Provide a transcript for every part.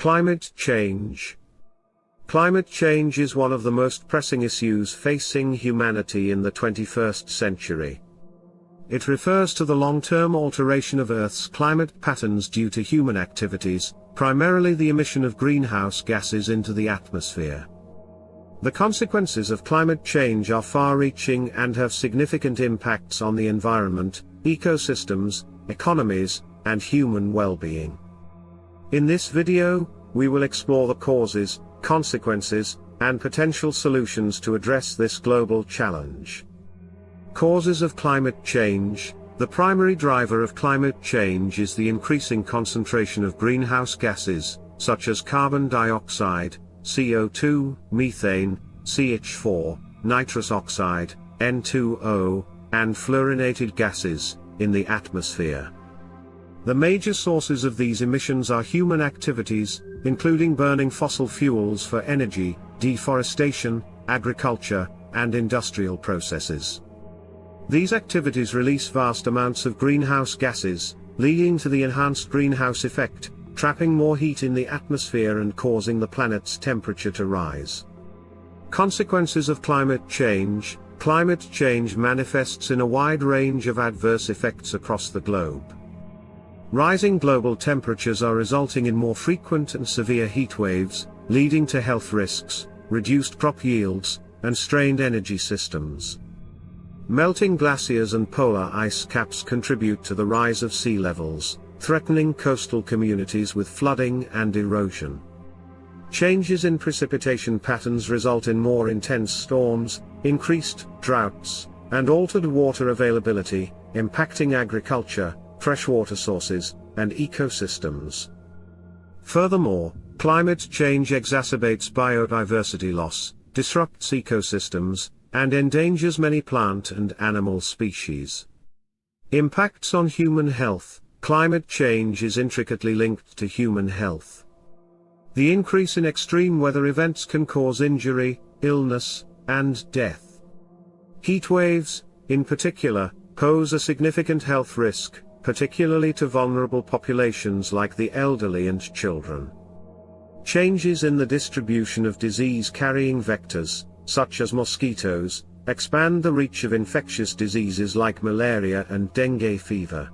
Climate change. Climate change is one of the most pressing issues facing humanity in the 21st century. It refers to the long-term alteration of Earth's climate patterns due to human activities, primarily the emission of greenhouse gases into the atmosphere. The consequences of climate change are far-reaching and have significant impacts on the environment, ecosystems, economies, and human well-being. In this video, we will explore the causes, consequences, and potential solutions to address this global challenge. Causes of climate change. The primary driver of climate change is the increasing concentration of greenhouse gases, such as carbon dioxide, CO2, methane, CH4, nitrous oxide, N2O, and fluorinated gases, in the atmosphere. The major sources of these emissions are human activities, including burning fossil fuels for energy, deforestation, agriculture, and industrial processes. These activities release vast amounts of greenhouse gases, leading to the enhanced greenhouse effect, trapping more heat in the atmosphere and causing the planet's temperature to rise. Consequences of climate change. Climate change manifests in a wide range of adverse effects across the globe. Rising global temperatures are resulting in more frequent and severe heat waves, leading to health risks, reduced crop yields, and strained energy systems. Melting glaciers and polar ice caps contribute to the rise of sea levels, threatening coastal communities with flooding and erosion. Changes in precipitation patterns result in more intense storms, increased droughts, and altered water availability, impacting agriculture, freshwater sources, and ecosystems. Furthermore, climate change exacerbates biodiversity loss, disrupts ecosystems, and endangers many plant and animal species. Impacts on human health. Climate change is intricately linked to human health. The increase in extreme weather events can cause injury, illness, and death. Heat waves, in particular, pose a significant health risk, particularly to vulnerable populations like the elderly and children. Changes in the distribution of disease-carrying vectors, such as mosquitoes, expand the reach of infectious diseases like malaria and dengue fever.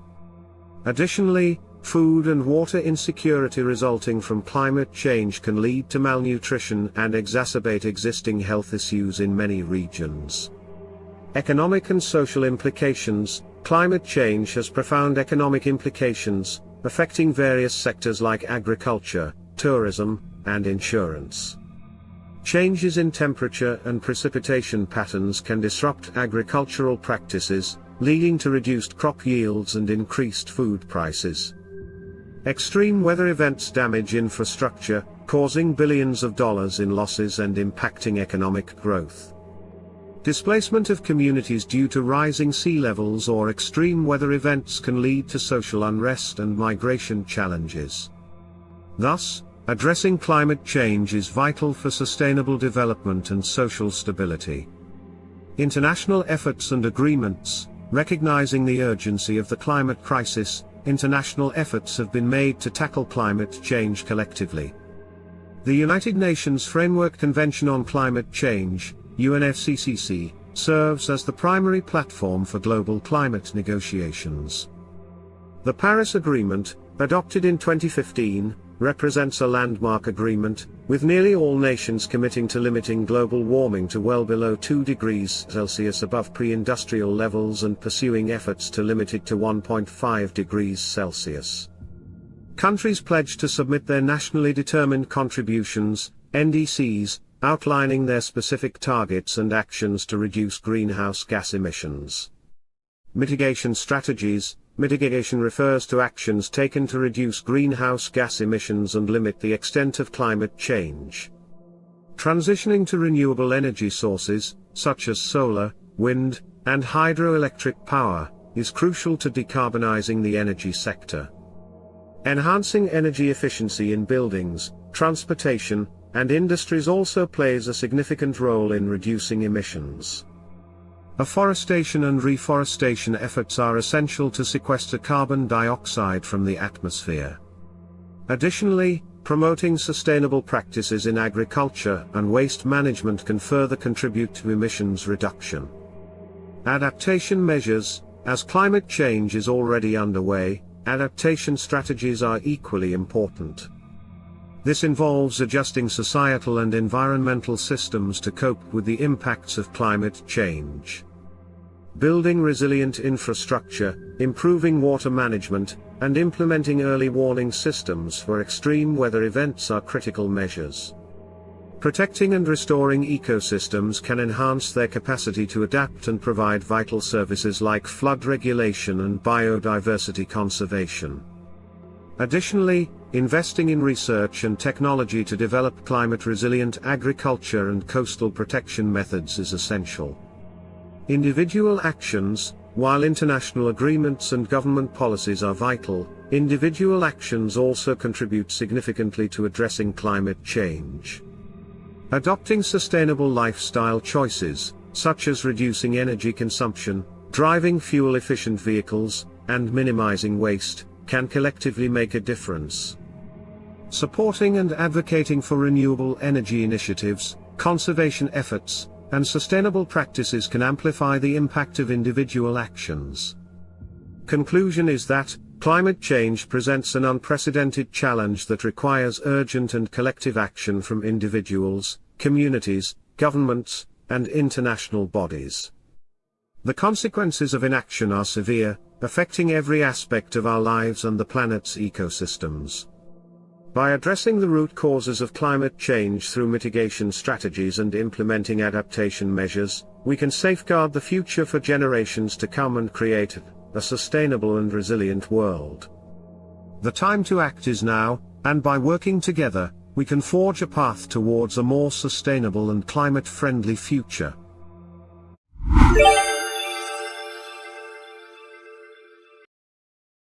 Additionally, food and water insecurity resulting from climate change can lead to malnutrition and exacerbate existing health issues in many regions. Economic and social implications. Climate change has profound economic implications, affecting various sectors like agriculture, tourism, and insurance. Changes in temperature and precipitation patterns can disrupt agricultural practices, leading to reduced crop yields and increased food prices. Extreme weather events damage infrastructure, causing billions of dollars in losses and impacting economic growth. Displacement of communities due to rising sea levels or extreme weather events can lead to social unrest and migration challenges. Thus, addressing climate change is vital for sustainable development and social stability. International efforts and agreements. Recognizing the urgency of the climate crisis, international efforts have been made to tackle climate change collectively. The United Nations Framework Convention on Climate Change, UNFCCC, serves as the primary platform for global climate negotiations. The Paris Agreement, adopted in 2015, represents a landmark agreement, with nearly all nations committing to limiting global warming to well below 2 degrees Celsius above pre-industrial levels and pursuing efforts to limit it to 1.5 degrees Celsius. Countries pledge to submit their nationally determined contributions, NDCs, outlining their specific targets and actions to reduce greenhouse gas emissions. Mitigation strategies. Mitigation refers to actions taken to reduce greenhouse gas emissions and limit the extent of climate change. Transitioning to renewable energy sources, such as solar, wind, and hydroelectric power, is crucial to decarbonizing the energy sector. Enhancing energy efficiency in buildings, transportation, and industries also plays a significant role in reducing emissions. Afforestation and reforestation efforts are essential to sequester carbon dioxide from the atmosphere. Additionally, Promoting sustainable practices in agriculture and waste management can further contribute to emissions reduction. Adaptation measures. As climate change is already underway, adaptation strategies are equally important. This involves adjusting societal and environmental systems to cope with the impacts of climate change. Building resilient infrastructure, improving water management, and implementing early warning systems for extreme weather events are critical measures. Protecting and restoring ecosystems can enhance their capacity to adapt and provide vital services like flood regulation and biodiversity conservation. Additionally, investing in research and technology to develop climate-resilient agriculture and coastal protection methods is essential. Individual actions. While international agreements and government policies are vital, individual actions also contribute significantly to addressing climate change. Adopting sustainable lifestyle choices, such as reducing energy consumption, driving fuel-efficient vehicles, and minimizing waste, can collectively make a difference. Supporting and advocating for renewable energy initiatives, conservation efforts, and sustainable practices can amplify the impact of individual actions. Conclusion is that, climate change presents an unprecedented challenge that requires urgent and collective action from individuals, communities, governments, and international bodies. The consequences of inaction are severe, affecting every aspect of our lives and the planet's ecosystems. By addressing the root causes of climate change through mitigation strategies and implementing adaptation measures, we can safeguard the future for generations to come and create a sustainable and resilient world. The time to act is now, and by working together, we can forge a path towards a more sustainable and climate-friendly future.